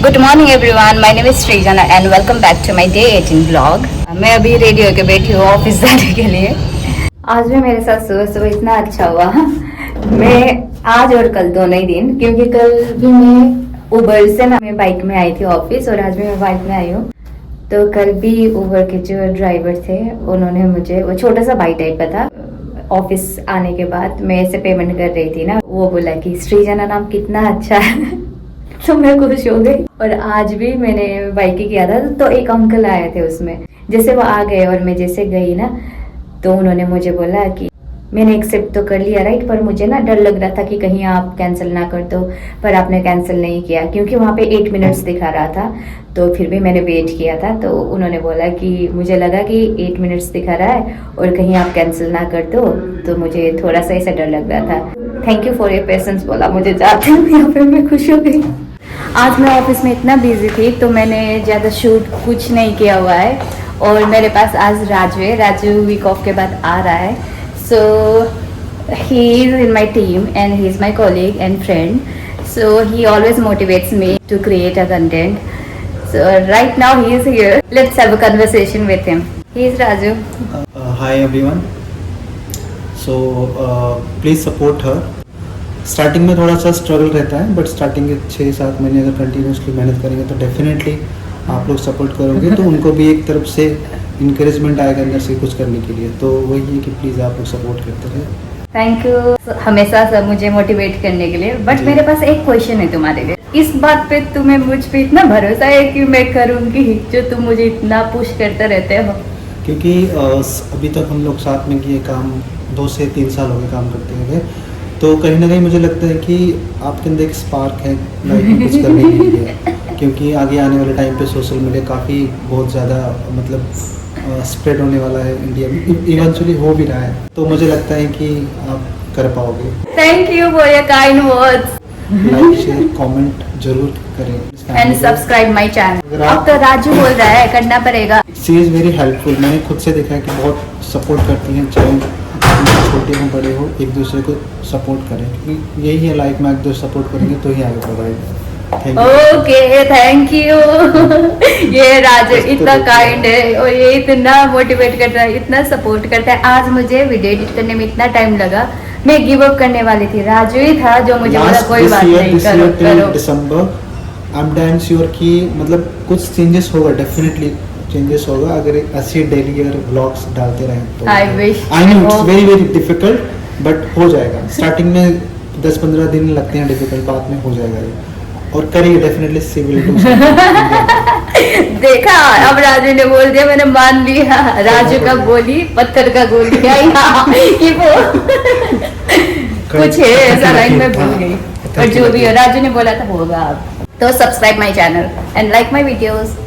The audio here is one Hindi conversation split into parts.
Good morning everyone, my name is Srijana and welcome back to my day 18 blog. मैं अभी रेडी होकर बैठी हूँ ऑफिस जाने के लिए। आज भी मेरे साथ सुबह सुबह इतना अच्छा हुआ। मैं आज और कल दोनों ही दिन, क्योंकि कल भी मैं उबर से ना मैं बाइक में आई थी ऑफिस और आज भी मैं बाइक में आई हूँ। तो कल भी उबर के जो ड्राइवर थे उन्होंने मुझे, वो छोटा सा बाइक टाइप का था, ऑफिस आने के बाद मैं ऐसे पेमेंट कर रही थी ना, वो बोला कि सृजना नाम कितना अच्छा है। तो मैं खुश हो गई। और आज भी मैंने बाइक किया था तो एक अंकल आए थे उसमें, जैसे वो आ गए और मैं जैसे गई ना तो उन्होंने मुझे बोला कि मैंने एक्सेप्ट तो कर लिया राइट, पर मुझे ना डर लग रहा था कि कहीं आप कैंसिल ना कर दो, पर आपने कैंसिल नहीं किया क्योंकि वहाँ पे 8 मिनट्स दिखा रहा था। तो फिर भी मैंने वेट किया था। तो उन्होंने बोला कि मुझे लगा कि 8 मिनट्स दिखा रहा है और कहीं आप कैंसिल ना कर दो, तो मुझे थोड़ा सा ऐसा डर लग रहा था। Thank you for your patience बोला मुझे जाते हुए, यहाँ पे मैं खुश हो गई। आज मैं ऑफिस में इतना बिजी थी तो मैंने ज़्यादा शूट कुछ नहीं किया हुआ है। और मेरे पास आज राजू वीक ऑफ के बाद आ रहा है। So he is in my team and he is my colleague and friend, so he always motivates me to create a content. So right now he is here. Let's have a conversation with him. He is Raju. Hi everyone. So please support her. Starting में थोड़ा सा स्ट्रगल रहता है, बट स्टार्टिंग के 6-7 महीने अगर कंटिन्यूसली मेहनत करेंगे तो डेफिनेटली आप लोग सपोर्ट करोगे तो उनको भी एक तरफ से इंकरेजमेंट आएगा अंदर से कुछ करने के लिए। तो वही है कि प्लीज़ आप लोग सपोर्ट करते रहे। थैंक यू हमेशा सब मुझे मोटिवेट करने के लिए। बट मेरे पास एक क्वेश्चन है तुम्हारे लिए। इस बात पे तुम्हें मुझ पे इतना भरोसा है कि मैं करूँगी जो तुम मुझे इतना पुश करते रहते हो? क्योंकि अभी तक हम लोग साथ में किए काम 2 से 3 साल हो गए काम करते हुए, तो कहीं ना कहीं मुझे लगता है कि आपके अंदर एक स्पार्क है लाइफ में कुछ करने के लिए। क्योंकि आगे आने वाले टाइम पे सोशल मीडिया काफ़ी बहुत ज़्यादा मतलब स्प्रेड होने वाला है इंडिया में, इवेंचुअली हो भी रहा है। तो मुझे लगता है कि आप कर पाओगे। Thank you for your kind words. Like share comment जरूर करें एंड सब्सक्राइब माय चैनल। अब तो राजू बोल रहा है करना पड़ेगा। She is very helpful. मैंने खुद से देखा है कि बहुत सपोर्ट करती हैं, चाहे छोटे हो बड़े हो, एक दूसरे को सपोर्ट करें, क्योंकि यही है लाइफ में, एक दूसरे सपोर्ट करेंगे तो ही आगे बढ़ेगा। Okay thank you. ये राजू इतना काइंड है और ये इतना मोटिवेट करता है, इतना सपोर्ट करता है। आज मुझे वीडियो एडिट करने में इतना टाइम लगा, मैं गिव अप करने वाली थी। राजू ही था जो मुझे बोला कोई बात नहीं, करो। दिसंबर आई एम डैम श्योर कि मतलब कुछ चेंजेस होगा, डेफिनेटली चेंजेस होगा अगर ऐसे डेली अगर व्लॉग्स डालते रहें तो। I wish, I know it's very very difficult, but हो जाएगा। स्टार्टिंग में 10-15 दिन लगते हैं डिफिकल्ट, बाद में हो जाएगा ये, और करिए डेफिनेटली सिविल टू। देखा, अब राजू ने बोल दिया, मैंने मान लिया। राजू का बोली पत्थर का गोली कि वो कुछ है ऐसा लाइन में भूल गई, और जो भी राजू ने बोला था होगा। अब तो subscribe my channel and like my videos.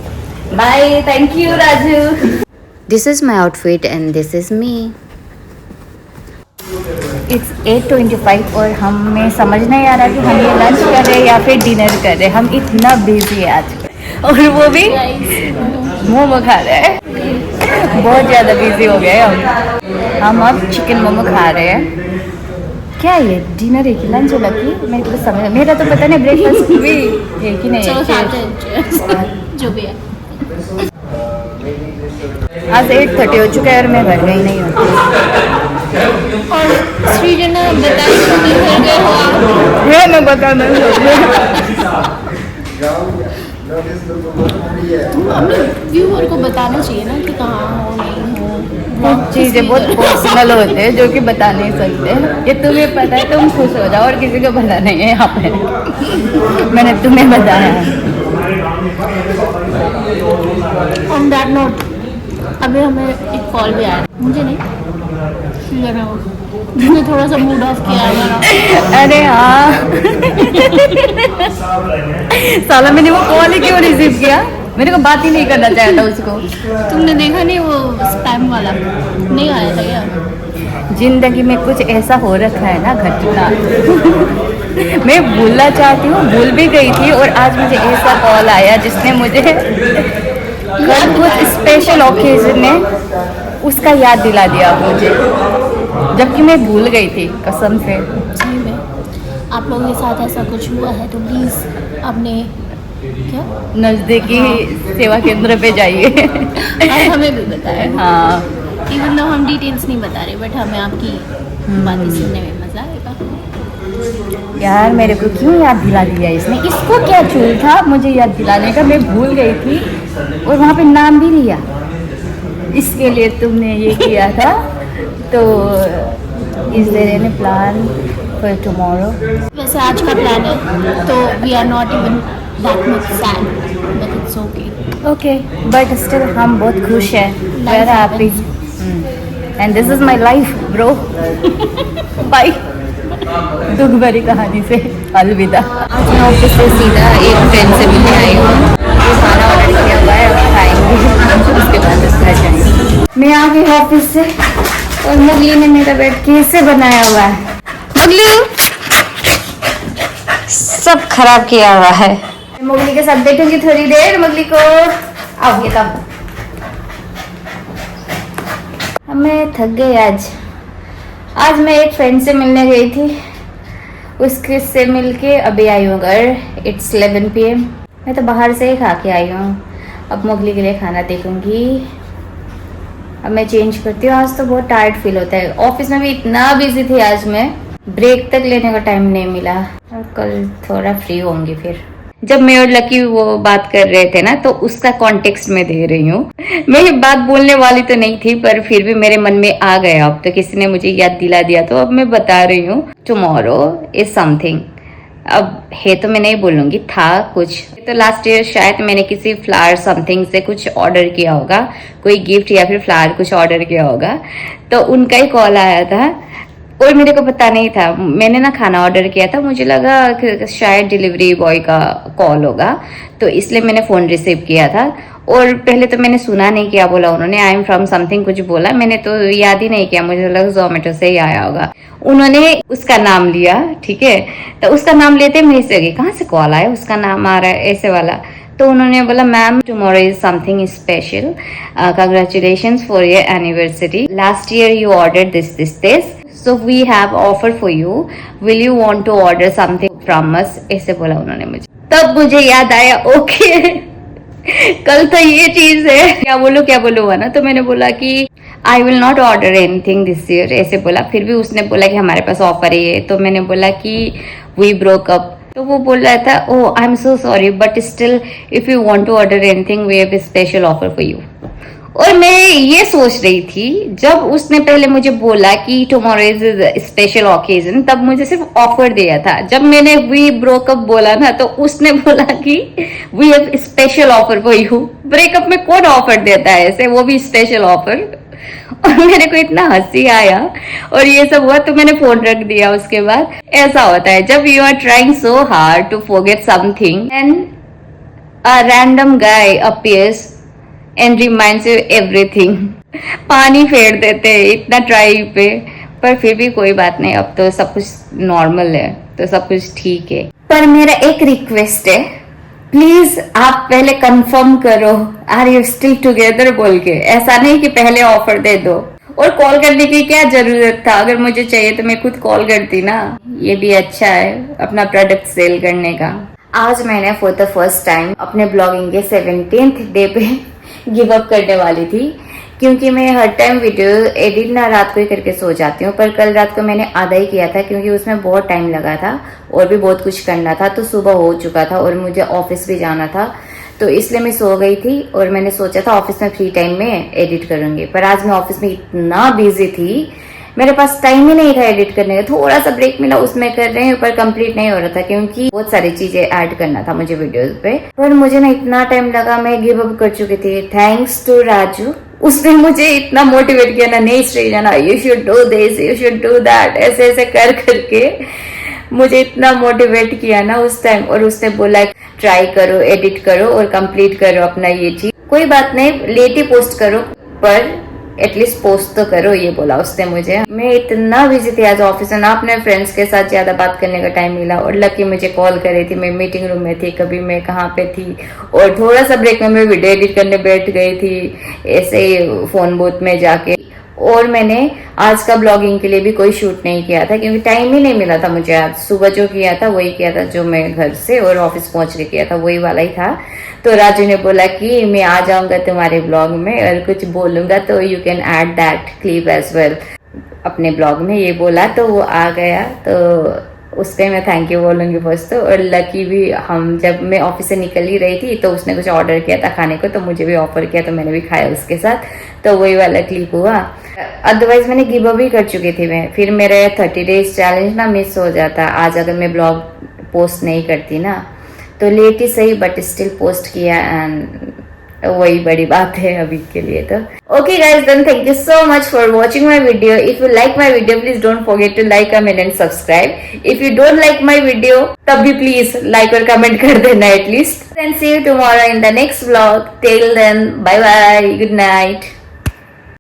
Bye, thank you Raju. This is my outfit and this is me. It's 8:25 और हमें समझ नहीं आ रहा कि हम ये लंच कर रहे हैं या फिर डिनर कर रहे हैं। हम इतना बिजी है आज, और वो भी मोमो खा रहे हैं। बहुत ज़्यादा बिजी हो गए हम अब चिकन मोमो खा रहे हैं। क्या ये डिनर है कि लंच है लकी? मेरे को समझ, मेरा तो पता नहीं। ब्रेकफास्ट भी है कि नहीं है, जो भी है। आज 8:30 हो चुका है और मैं घर में ही नहीं हूँ। और सृजना बताइए किधर गए हो आप? है मैं बता नहीं अपने व्यूअर को बताना चाहिए ना कि कहाँ हो नहीं हो। कुछ चीज़ें बहुत पर्सनल होते हैं जो कि बता नहीं सकते। ये तुम्हें पता है, तुम खुश हो जाओ, और किसी को पता नहीं है यहाँ पे। मैंने तुम्हें बताया। ऑन दैट नोट अभी हमें एक कॉल भी आया, मुझे नहीं, मैंने थोड़ा सा मूड ऑफ किया मेरा। अरे हाँ साला, मैंने वो कॉल ही क्यों रिसीव किया? मेरे को बात ही नहीं करना चाहता उसको। तुमने देखा नहीं वो स्पैम वाला नहीं आया था क्या? जिंदगी में कुछ ऐसा हो रखा है ना घटना। मैं भूलना चाहती हूँ, भूल भी गई थी, और आज मुझे ऐसा कॉल आया जिसने मुझे कल कुछ स्पेशल ओकेजन ने उसका याद दिला दिया मुझे, जबकि मैं भूल गई थी कसम से। सही में आप लोगों के साथ ऐसा कुछ हुआ है तो प्लीज़ अपने क्या? नजदीकी सेवा केंद्र पे जाइए। और हमें भी बताएं। हाँ इवन दो हम डिटेल्स नहीं बता रहे, बट हमें आपकी बातें सुनने में मजा आएगा। यार, मेरे को क्यों याद दिला दिया इसने? इसको क्या चूल था मुझे याद दिलाने का? मैं भूल गई थी और वहाँ पे नाम भी लिया। इसके लिए तुमने ये किया था। तो is there any plan for tomorrow? वैसे आज का प्लान है, तो we are not even that much sad, but it's okay. Okay, but still हम बहुत खुश हैं, we are happy and this is my life bro. Bye. दुख भरी कहानी से अलविदा। आज मैं ऑफिस से सीधा एक फ्रेंड से मिलने आई हूँ। खाना ऑर्डर किया हुआ है, अब खाएंगे, उसके बाद घर जाएंगे। मैं आ गई ऑफिस से और मुगली ने मेरा बेड कैसे बनाया हुआ है। मुगली सब खराब किया हुआ है। मुगली के साथ बैठूंगी थोड़ी देर। मुगली को आओगे तब। मैं थक गई आज मैं एक फ्रेंड से मिलने गई थी, उसके से मिलके अभी आई हूँ घर। It's 11 PM। मैं तो बाहर से ही खा के आई हूँ। अब मुगली के लिए खाना देखूंगी। अब मैं चेंज करती हूँ। आज तो बहुत टायर्ड फील होता है। ऑफिस में भी इतना बिजी थी आज मैं, ब्रेक तक लेने का टाइम नहीं मिला। और कल थोड़ा फ्री होंगी फिर। जब मैं और लकी वो बात कर रहे थे ना, तो उसका कॉन्टेक्स्ट में दे रही हूँ। मैं ये बात बोलने वाली तो नहीं थी, पर फिर भी मेरे मन में आ गया। अब तो किसी ने मुझे याद दिला दिया, तो अब मैं बता रही हूँ। Tomorrow is something. अब है तो मैं नहीं बोलूंगी, था कुछ तो लास्ट ईयर शायद मैंने किसी फ्लावर समथिंग से कुछ ऑर्डर किया होगा, कोई गिफ्ट या फिर फ्लावर कुछ ऑर्डर किया होगा। तो उनका ही कॉल आया था और मेरे को पता नहीं था। मैंने ना खाना ऑर्डर किया था, मुझे लगा कि शायद डिलीवरी बॉय का कॉल होगा, तो इसलिए मैंने फ़ोन रिसीव किया था। और पहले तो मैंने सुना नहीं क्या बोला उन्होंने, आई एम फ्रॉम समथिंग कुछ बोला। मैंने तो याद ही नहीं किया, मुझे लगा जोमेटो से ही आया होगा। उन्होंने उसका नाम लिया, ठीक है। तो उसका नाम लेते मैं से गई, कहाँ से कॉल आया, उसका नाम आ रहा है ऐसे वाला। तो उन्होंने बोला, ma'am tomorrow is something special, congratulations for your anniversary, last year you order this so we have offer for you, will you want to order something from us, ऐसे बोला उन्होंने मुझे। तब मुझे याद आया, ओके कल तो ये चीज है, क्या बोलूं हुआ ना। तो मैंने बोला कि I will not order anything this year, ऐसे बोला। फिर भी उसने बोला कि हमारे पास ऑफर है। तो मैंने बोला कि वी ब्रोक अप। तो वो बोल रहा था, oh I am so sorry, but still if you want to order anything we have special offer for you. और मैं ये सोच रही थी, जब उसने पहले मुझे बोला कि टुमारो इज स्पेशल ओकेजन, तब मुझे सिर्फ ऑफर दिया था। जब मैंने वी ब्रोकअप बोला ना, तो उसने बोला कि we have special offer for you. Breakup में कौन ऑफर देता है ऐसे, वो भी स्पेशल ऑफर। और मेरे को इतना हंसी आया और ये सब हुआ, तो मैंने फोन रख दिया। उसके बाद ऐसा होता है, जब you are trying so hard to forget something and a random guy appears and reminds you everything. पानी फेर देते हैं इतना ट्राई पे, पर फिर भी कोई बात नहीं, अब तो सब कुछ नॉर्मल है, तो सब कुछ ठीक है। पर मेरा एक रिक्वेस्ट है, प्लीज आप पहले कंफर्म करो आर यू स्टिल टुगेदर बोल के। ऐसा नहीं कि पहले ऑफर दे दो। और कॉल करने की क्या जरूरत था, अगर मुझे चाहिए तो मैं खुद कॉल करती ना। ये भी अच्छा है अपना प्रोडक्ट सेल करने का। आज मैंने फॉर द फर्स्ट टाइम अपने ब्लॉगिंग के 17th डे पे गिव अप करने वाली थी, क्योंकि मैं हर टाइम वीडियो एडिट ना रात को ही करके सो जाती हूँ। पर कल रात को मैंने आधा ही किया था, क्योंकि उसमें बहुत टाइम लगा था और भी बहुत कुछ करना था। तो सुबह हो चुका था और मुझे ऑफिस भी जाना था, तो इसलिए मैं सो गई थी। और मैंने सोचा था ऑफिस में फ्री टाइम में एडिट करूंगी, पर आज मैं ऑफिस में इतना बिजी थी, मेरे पास टाइम ही नहीं था एडिट करने का। थोड़ा सा ब्रेक मिला, उसमें कर रहे हैं, पर कंप्लीट नहीं हो रहा था, क्योंकि बहुत सारी चीजें ऐड करना था मुझे वीडियोस पे। पर मुझे ना इतना टाइम लगा, मैं गिव अप कर चुकी थी। थैंक्स टू राजू, उसने मुझे इतना मोटिवेट किया ना, नहीं सृजना you should do this, you should do that, ऐसे ऐसे कर करके मुझे इतना मोटिवेट किया ना उस टाइम। और उसने बोला ट्राई करो, एडिट करो और कंप्लीट करो अपना ये चीज। कोई बात नहीं, लेट ही पोस्ट करो, पर एटलीस्ट पोस्ट तो करो, ये बोला उसने मुझे। मैं इतना बिजी थी आज ऑफिस में ना, अपने फ्रेंड्स के साथ ज्यादा बात करने का टाइम मिला। और लकी मुझे कॉल कर रही थी, मैं मीटिंग रूम में थी, कभी मैं कहाँ पे थी। और थोड़ा सा ब्रेक में मैं वीडियो एडिट करने बैठ गई थी, ऐसे ही फोन बूथ में जाके। और मैंने आज का ब्लॉगिंग के लिए भी कोई शूट नहीं किया था क्योंकि टाइम ही नहीं मिला था मुझे। आज सुबह जो किया था वही किया था, जो मैं घर से और ऑफिस पहुंच के किया था वही वाला ही था। तो राजू ने बोला कि मैं आ जाऊंगा तुम्हारे ब्लॉग में और कुछ बोलूंगा तो you can add that clip as well अपने ब्लॉग में, ये बोला तो वो आ गया। तो उसके मैं थैंक यू बोलूंगी फर्स्ट तो। और लकी भी, हम जब मैं ऑफिस से निकल ही रही थी तो उसने कुछ ऑर्डर किया था खाने को, तो मुझे भी ऑफर किया तो मैंने भी खाया उसके साथ, तो वही वाला क्लिप हुआ। अदरवाइज मैंने गिव अप भी कर चुकी थी मैं, फिर मेरा 30 डेज चैलेंज ना मिस हो जाता आज अगर मैं ब्लॉग पोस्ट नहीं करती ना। तो लेट ही सही बट स्टिल पोस्ट किया एंड वही बड़ी बात है अभी के लिए। तो okay guys, then thank you so much for watching my video. If you like my video please don't forget to like, comment and subscribe. If you don't like my video तब भी प्लीज लाइक और कमेंट कर देना at least. Then see you tomorrow in the next vlog. Till then bye bye, good night.